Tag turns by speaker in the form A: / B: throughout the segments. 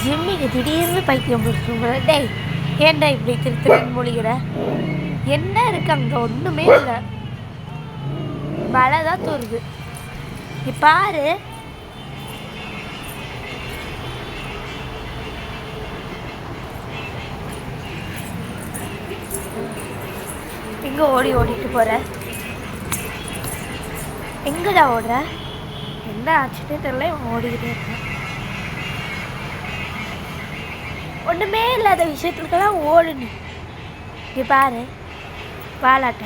A: ஜிம்மிக்கு திடீர்னு பைத்தியம் பிடிச்சிங்க. டேய் ஏன்டா இப்படி திருத்தின்னு மொழிகிற? என்ன இருக்கு அங்கே? ஒன்றுமே இல்லை, மழை தான் தூருது. நீ பாரு. எங்கே ஓடிட்டு போகிற? எங்கடா ஓடுற? என்ன ஆச்சுன்னே தெரியல, இவன் ஓடிக்கிட்டே இருக்கேன். ஒன்றுமே இல்லாத விஷயத்துக்கெல்லாம் ஓடு. நீ பாரு, வாலாட்ட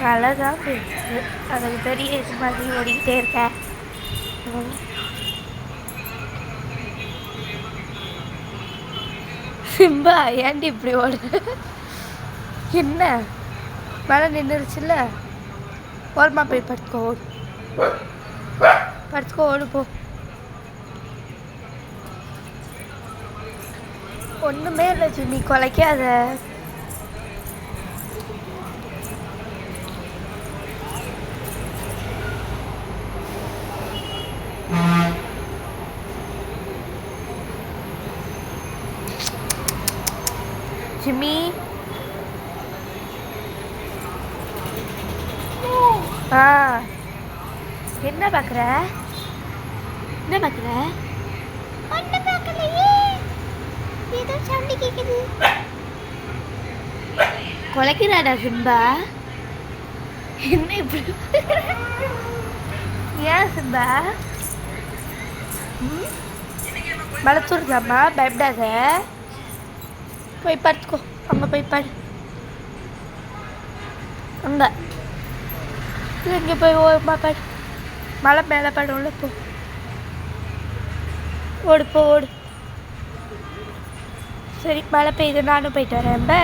A: அழகாக போயிடுச்சு. அதுக்கு பெரிய இது மாதிரி ஓடிக்கிட்டே இருக்கேன். சிம்பா ஏன்டி இப்படி ஓடு? என்ன மழை நின்றுச்சுல்ல, ஓரமா போய் படுத்துக்கோ. ஓடு, படுத்துக்கோ, ஓடு போ. ஒன்றுமே இல்லை ஜிம்மி, குலைக்காத. ஜிம்மி என்ன பார்க்குற? என்ன பார்க்குற? ஒன்றும் பார்க்கலையே, ஏதோ சவுண்டு கேட்குது. குலைக்கிறாடா சிம்பா? என்ன இப்படி? ஏன் சிம்பா? மலைத்தூர்தாம்மா, பயப்படாத. போய் படுத்துக்கோ, அங்கே போய் படு. அங்கே இல்லை, இங்கே போய் ஓரமா படு. மழை மேலே படும்ல, போ. ஓடு போ, ஓடு. சரி, மழை பெய்யுது, நானும் போயிட்டு வரேன். பை.